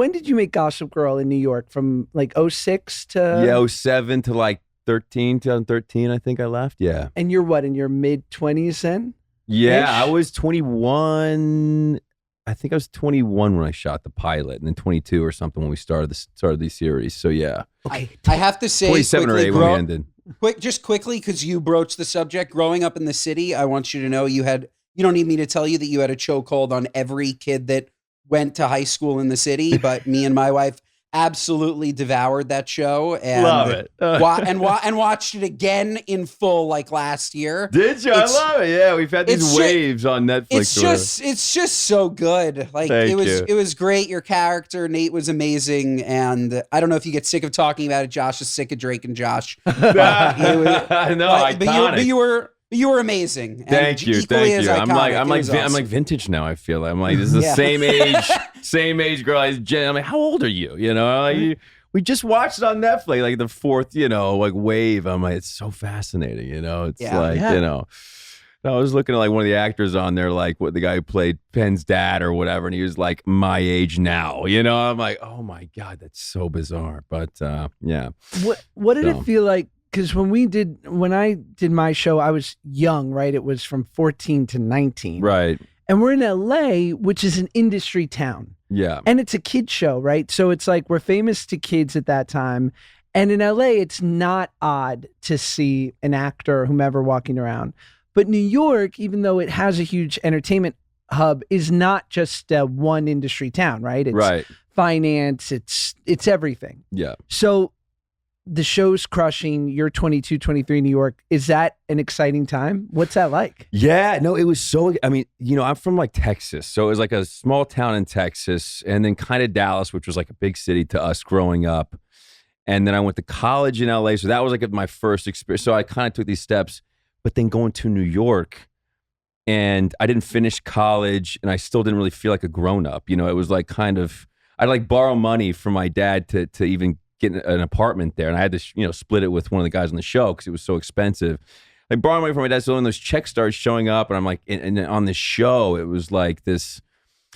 when did you make Gossip Girl in New York? From like 06 to... Yeah, 07 to like 2013, I think I left. Yeah. And you're what, in your mid-20s then? Yeah, Ish? I was 21. I think I was 21 when I shot the pilot, and then 22 or something when we started the series. So yeah. Okay. I have to say 27 or 8 when we ended. Just quickly, because you broached the subject, growing up in the city, I want you to know you don't need me to tell you that you had a chokehold on every kid that went to high school in the city, but me and my wife absolutely devoured that show and love it. and watched it again in full like last year. Did you? I love it. Yeah, we've had these waves on Netflix. It's just so good. Like it was great. Your character Nate was amazing, and I don't know if you get sick of talking about it. Josh is sick of Drake and Josh. I know, iconic. But you were amazing. Thank you. I'm like vintage now. I feel I'm like, this is the same age girl. I'm like, how old are you? You know, like, we just watched it on Netflix, like the fourth, like wave. I'm like, it's so fascinating. You know, it's you know. I was looking at like one of the actors on there, like what the guy who played Penn's dad or whatever, and he was like my age now. You know, I'm like, oh my God, that's so bizarre. But yeah. What did it feel like? Because when I did my show, I was young, right? It was from 14 to 19. Right. And we're in LA, which is an industry town. Yeah. And it's a kid show, right? So it's like we're famous to kids at that time. And in LA, it's not odd to see an actor or whomever walking around. But New York, even though it has a huge entertainment hub, is not just one industry town, right? It's finance, it's everything. Yeah. So the show's crushing. You're 22, 23 in New York. Is that an exciting time? What's that like? Yeah, no, it was so, I mean, I'm from like Texas. So it was like a small town in Texas and then kind of Dallas, which was like a big city to us growing up. And then I went to college in LA. So that was like my first experience. So I kind of took these steps, but then going to New York and I didn't finish college and I still didn't really feel like a grown up. It was like kind of, I'd like borrow money from my dad to even get an apartment there, and I had to split it with one of the guys on the show because it was so expensive. Like borrowing money from my dad, so when those checks started showing up, and I'm like, and on this show, it was like this.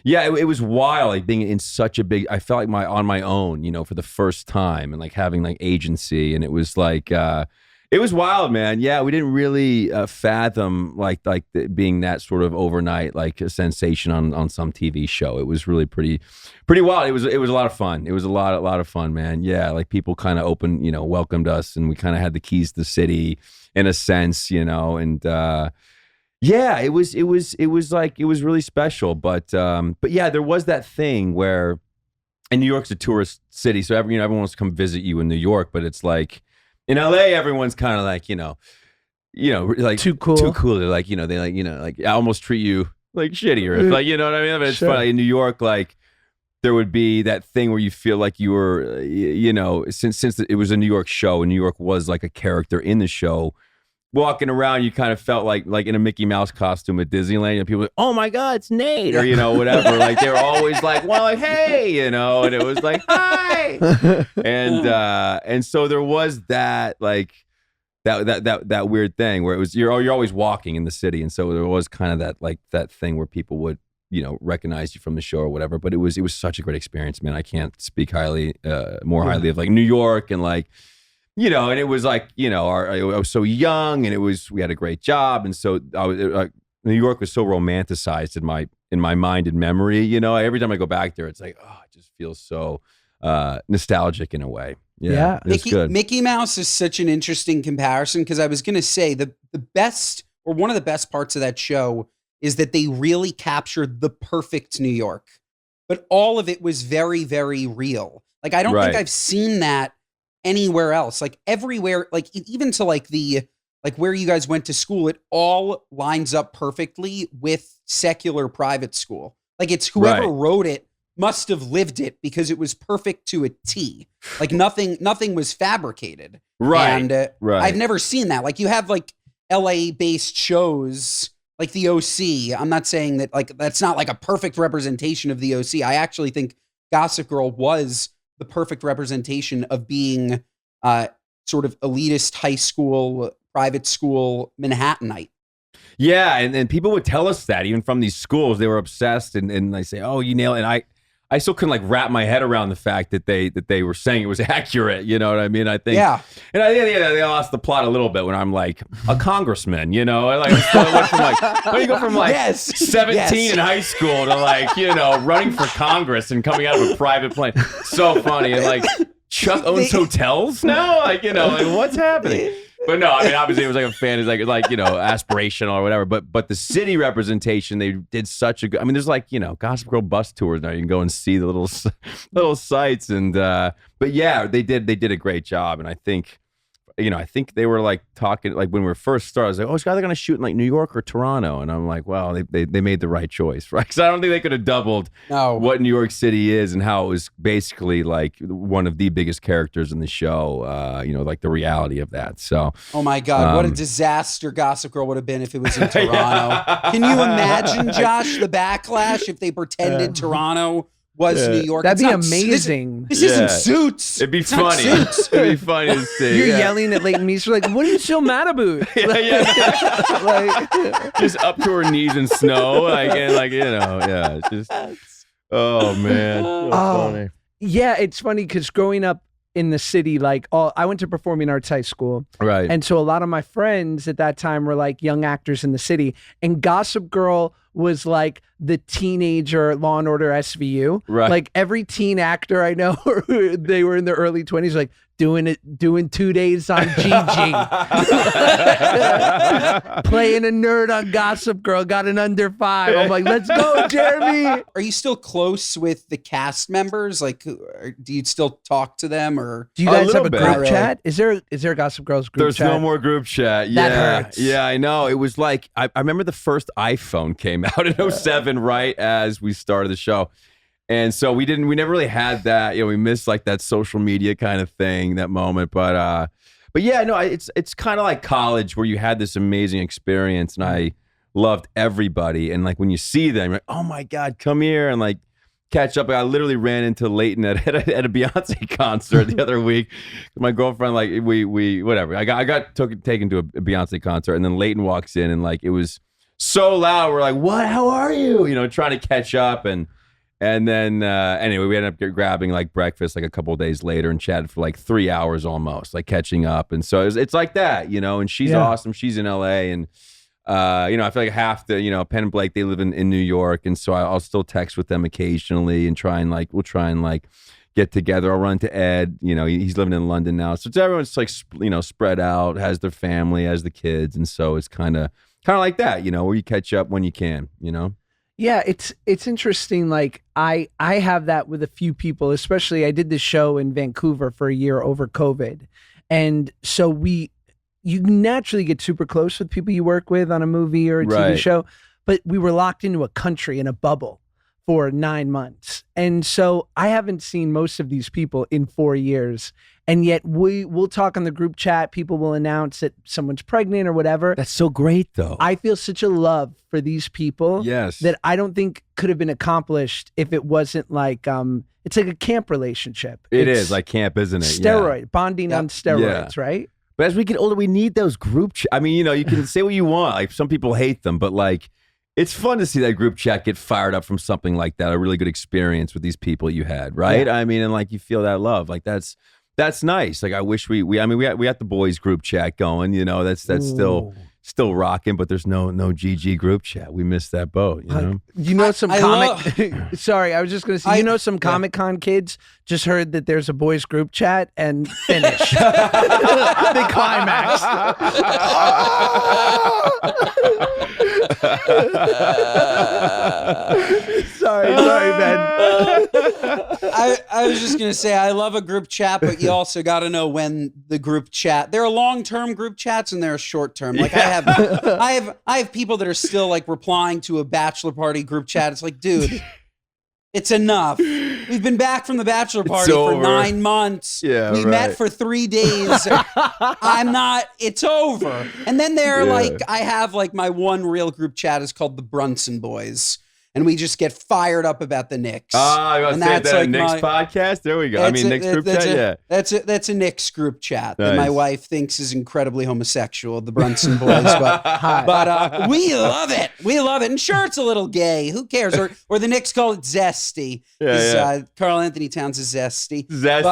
Yeah, it was wild, like being in such a big. I felt like on my own, for the first time, and like having like agency, and it was like. It was wild, man. Yeah, we didn't really fathom being that sort of overnight like a sensation on some TV show. It was really pretty wild. It was a lot of fun. It was a lot of fun, man. Yeah, like people kind of welcomed us, and we kind of had the keys to the city in a sense, and yeah, it was really special. But yeah, there was that thing where, and New York's a tourist city, so everyone wants to come visit you in New York, but it's like. In LA, everyone's kind of like, like too cool. They're like, they almost treat you like shittier. Like, you know what I mean? But it's funny. In New York, like there would be that thing where you feel like you were, since it was a New York show and New York was like a character in the show. Walking around, you kind of felt like in a Mickey Mouse costume at Disneyland, and people were like, oh my God, it's Nate, or whatever. Like they were always like, well, like, hey, and it was like, hi, and so there was that like that weird thing where it was you're always walking in the city, and so there was kind of that thing where people would recognize you from the show or whatever. But it was such a great experience, man. I can't speak more highly of like New York and like. And it was like, I was so young, and we had a great job, and so New York was so romanticized in my mind and memory. Every time I go back there, it's like, oh, it just feels so nostalgic in a way. Yeah, it's good. Mickey Mouse is such an interesting comparison because I was going to say the best or one of the best parts of that show is that they really captured the perfect New York, but all of it was very, very real. Like I don't think I've seen that anywhere else. Like everywhere, like even to like where you guys went to school, it all lines up perfectly with secular private school. Like it's whoever wrote it must have lived it because it was perfect to a T. Like nothing was fabricated. Right. And I've never seen that. Like you have like LA based shows like the OC. I'm not saying that like that's not like a perfect representation of the OC. I actually think Gossip Girl was the perfect representation of being sort of elitist high school, private school Manhattanite. Yeah, and people would tell us that even from these schools, they were obsessed and they say, "Oh, you nailed it." And I still couldn't like wrap my head around the fact that they were saying it was accurate. You know what I mean? I think, and I think they lost the plot a little bit when I'm like a congressman. You know, like I went from like when you go from like 17 in high school to like running for Congress and coming out of a private plane. So funny. And like Chuck owns hotels now. Like like what's happening? But no, I mean, obviously it was like a fan is like aspirational or whatever. But the city representation, they did such a good. I mean, there's like Gossip Girl bus tours now. You can go and see the little sites and. But yeah, they did a great job, and I think. I think they were like talking like when we were first started. I was like, "Oh, it's either going to shoot in like New York or Toronto," and I'm like, "Well, they made the right choice, right?" Because I don't think they could have doubled what New York City is and how it was basically like one of the biggest characters in the show. Like the reality of that. So, oh my God, what a disaster Gossip Girl would have been if it was in Toronto. Can you imagine, Josh, the backlash if they pretended Toronto was New York? That'd be amazing. This isn't Suits. It'd be funny. It'd be funny to see. You're yelling at Leighton Meester like, "What are you so mad about?" Just up to her knees in snow, it's just. Oh man, funny. Yeah, it's funny because growing up in the city, I went to performing arts high school, right? And so a lot of my friends at that time were like young actors in the city, and Gossip Girl was like the teenager Law and Order SVU. Right. Like every teen actor I know, they were in their early 20s, like doing 2 days on GG. Playing a nerd on Gossip Girl, got an under 5. I'm like, let's go, Jeremy. Are you still close with the cast members? Like, do you still talk to them, or do you guys have a bit. group chat? Is there a Gossip Girls group chat? There's no more group chat. Yeah. That hurts. Yeah, I know. It was like I remember the first iPhone came out in 07, right as we started the show. And so we never really had that, we missed like that social media kind of thing, that moment. But yeah, no, it's kind of like college where you had this amazing experience and I loved everybody. And like when you see them, you're like, oh my God, come here and like catch up. I literally ran into Leighton at a Beyonce concert the other week. My girlfriend, like we whatever. I got taken to a Beyonce concert and then Leighton walks in and like it was so loud. We're like, what? How are you? Trying to catch up and then anyway, we ended up grabbing like breakfast like a couple of days later and chatted for like 3 hours almost, like catching up. And so it's like that, and she's awesome. She's in LA and I feel like half the, Penn and Blake, they live in New York. And so I'll still text with them occasionally and we'll try and get together. I'll run to Ed, he's living in London now. So it's everyone's like, spread out, has their family, has the kids. And so it's kind of like that, where you catch up when you can, Yeah, it's interesting. Like I have that with a few people, especially I did this show in Vancouver for a year over COVID. And so you naturally get super close with people you work with on a movie or a TV show, but we were locked into a country in a bubble for 9 months. And so I haven't seen most of these people in 4 years. And yet we'll talk on the group chat. People will announce that someone's pregnant or whatever. That's so great, though. I feel such a love for these people that I don't think could have been accomplished if it wasn't like, it's like a camp relationship. It's is like camp, isn't it? Steroid, bonding on steroids, right? But as we get older, we need those group I mean, you can say what you want. Like some people hate them, but like, it's fun to see that group chat get fired up from something like that. A really good experience with these people you had, right? Yeah. I mean, and like you feel that love. Like that's nice. Like I wish we got the boys group chat going. That's still rocking. But there's no GG group chat. We missed that boat. Some Sorry, I was just gonna say. Some Comic-Con kids just heard that there's a boys group chat and finish the climax. sorry, Ben. I was just gonna say I love a group chat, but you also got to know when the group chat. There are long-term group chats and there are short-term. Like I have people that are still like replying to a bachelor party group chat. It's like, dude, it's enough. We've been back from the bachelor party for 9 months. Yeah, we met for 3 days. It's over. And then I have like my one real group chat is called the Brunson Boys. and we just get fired up about the Knicks. I was And going to say that's that like Knicks podcast. There we go. I mean, Knicks group chat. Yeah. That's a Knicks group chat that my Nice. wife thinks is incredibly homosexual, the Brunson boys, but we love it. We love it. And sure, it's a little gay. Who cares? Or the Knicks call it zesty. Yeah. Carl Anthony Towns is zesty. Zesty.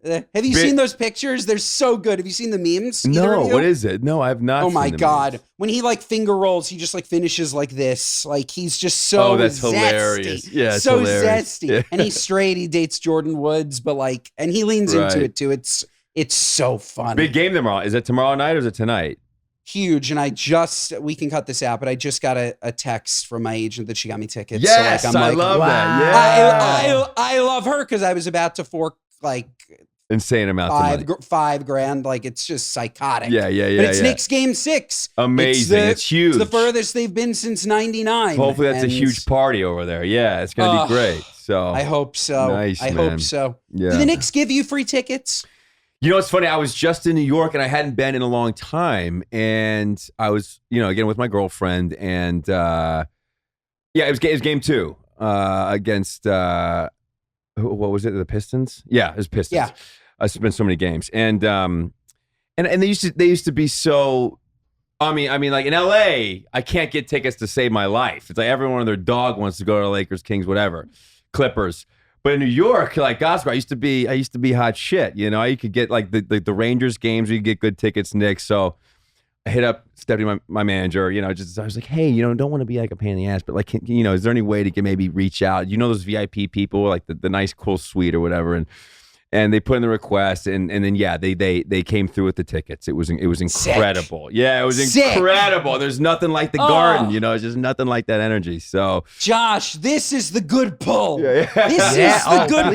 But have you seen those pictures? They're so good. Have you seen the memes? Either No, of you? what is it? No, I have not. Oh seen my the God. memes. When he like finger rolls, he just like finishes like this. Like he's just so Oh, that's zesty. hilarious. Yeah, it's so hilarious. zesty. Yeah. And he's straight. He dates Jordan Woods, but like, and he leans Right. into it too. It's so fun. Big game tomorrow. Is it tomorrow night or is it tonight? Huge. And we can cut this out, but I just got a text from my agent that she got me tickets. Yes, so like, I'm I like, love wow. that. Yeah. I love her because I was about to fork like Insane amount of money. $5,000. Like it's just psychotic. Yeah. But it's Knicks game 6. Amazing. It's huge. It's the furthest they've been since 99. Hopefully that's a And huge party over there. Yeah, it's going to be great. So I hope so. Nice, I man. hope so. Yeah. Do the Knicks give you free tickets? You know, it's funny. I was just in New York and I hadn't been in a long time. And I was, again, with my girlfriend. And it was game 2 against, what was it? The Pistons? Yeah, it was Pistons. Yeah. It's been so many games. And they used to be so, I mean, like in LA, I can't get tickets to save my life. It's like everyone and their dog wants to go to the Lakers, Kings, whatever, Clippers. But in New York, like Gospel, I used to be hot shit. You could get like the Rangers games, you could get good tickets, Knicks. So I hit up Stephanie, my manager. I was like, hey, don't want to be like a pain in the ass, but like, is there any way to maybe reach out? Those VIP people, like the nice, cool suite or whatever, and they put in the request, and then they came through with the tickets. It was incredible. Sick. Yeah, it was Sick. incredible. There's nothing like the Garden. It's just nothing like that energy. So Josh, this is the good pull. Yeah. This is the good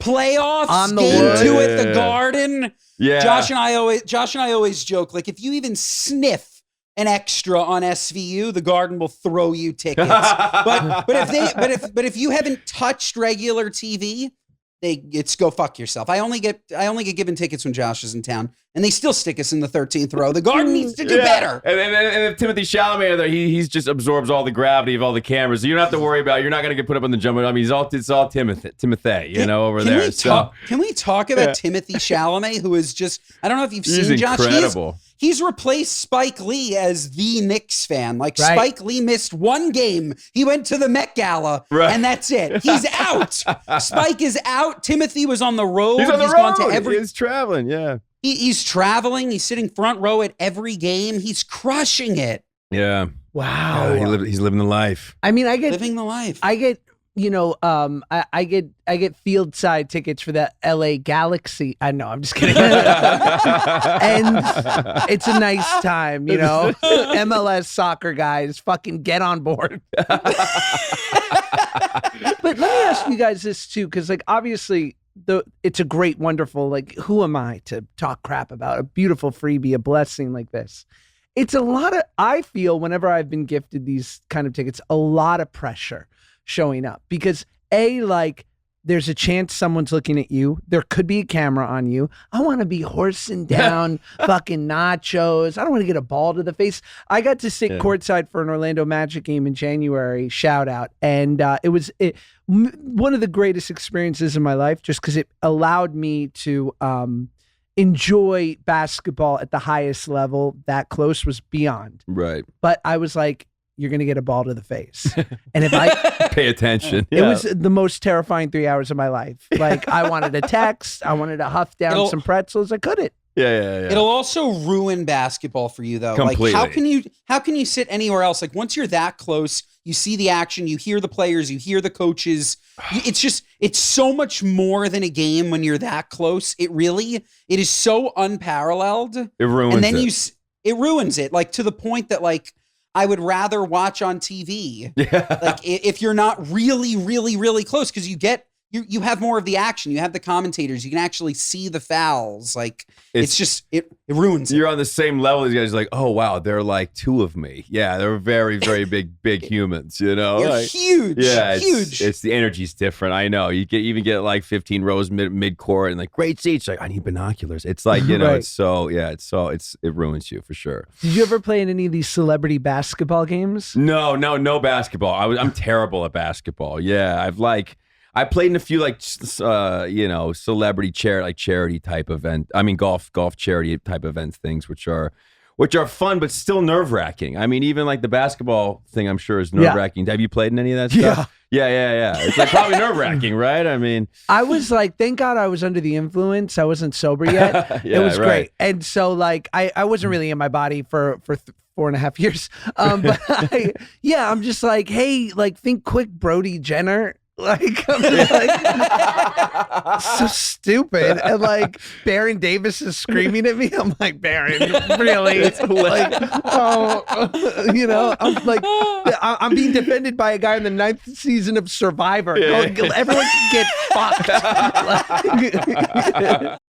playoffs. On the game wood. 2 at Yeah. the Garden. yeah, Josh and I always joke, like, if you even sniff an extra on SVU, the Garden will throw you tickets. but if you haven't touched regular TV, it's go fuck yourself. I only get given tickets when Josh is in town, and they still stick us in the 13th row. The Garden needs to do better. And if Timothy Chalamet there, he's just absorbs all the gravity of all the cameras. So you don't have to worry about. You're not going to get put up on the jumbo. I mean, it's all Timothy, over there. Can we talk about Timothy Chalamet, who is just, I don't know if you've He's seen Josh. incredible. He's replaced Spike Lee as the Knicks fan. Like, Right. Spike Lee missed one game. He went to the Met Gala, Right. and that's it. He's out. Spike is out. Timothy was on the road. He's on the road. Gone to He's traveling. Yeah. He's traveling. He's sitting front row at every game. He's crushing it. Yeah. Wow. He's living the life. I mean, Living the life. I get field side tickets for the LA Galaxy. I know, I'm just kidding. And it's a nice time, MLS soccer guys, fucking get on board. But let me ask you guys this too, because like obviously it's a great, wonderful, like, who am I to talk crap about a beautiful freebie, a blessing like this? It's a lot of, I feel whenever I've been gifted these kind of tickets, a lot of pressure showing up because like there's a chance someone's looking at you. There could be a camera on you. I want to be horsing down fucking nachos. I don't want to get a ball to the face. I got to sit courtside for an Orlando Magic game in January, shout out. And it was one of the greatest experiences in my life just because it allowed me to enjoy basketball at the highest level. That close was beyond. Right. But I was like, you're going to get a ball to the face. And if I pay attention, it was the most terrifying 3 hours of my life. Like, I wanted to text, I wanted to huff down some pretzels. I couldn't. Yeah. It'll also ruin basketball for you, though. Completely. Like, how can you sit anywhere else? Like, once you're that close, you see the action, you hear the players, you hear the coaches. It's so much more than a game when you're that close. It is so unparalleled. It ruins and then it. It ruins it, like, to the point that, like, I would rather watch on TV. Yeah. Like, if you're not really, really, really close, because you get you have more of the action. You have the commentators. You can actually see the fouls. Like it's just it ruins it. You're on the same level as these guys. Like, oh wow, they're like two of me. Yeah, they're very, very big humans. You know, They're like, huge. yeah, huge. It's the energy's different. I know. You even get like 15 rows mid court and like great seats. Like I need binoculars. It's like you know, Right. it ruins you for sure. Did you ever play in any of these celebrity basketball games? No basketball. I'm terrible at basketball. Yeah, I played in a few like celebrity charity type event. I mean golf charity type events things which are fun but still nerve-wracking. I mean even like the basketball thing I'm sure is nerve-wracking. Have you played in any of that stuff? Yeah. It's like probably nerve-wracking, right? I mean I was like, thank God I was under the influence. I wasn't sober yet. Yeah, it was right. great. And so like I wasn't really in my body for 4.5 years. But I'm just like, hey, like think quick, Brody Jenner. Like, I'm just like so stupid. And like Baron Davis is screaming at me. I'm like, Baron, really? It's like, you know, I'm like, I'm being defended by a guy in the 9th season of Survivor. Yeah. Everyone can get fucked. Like,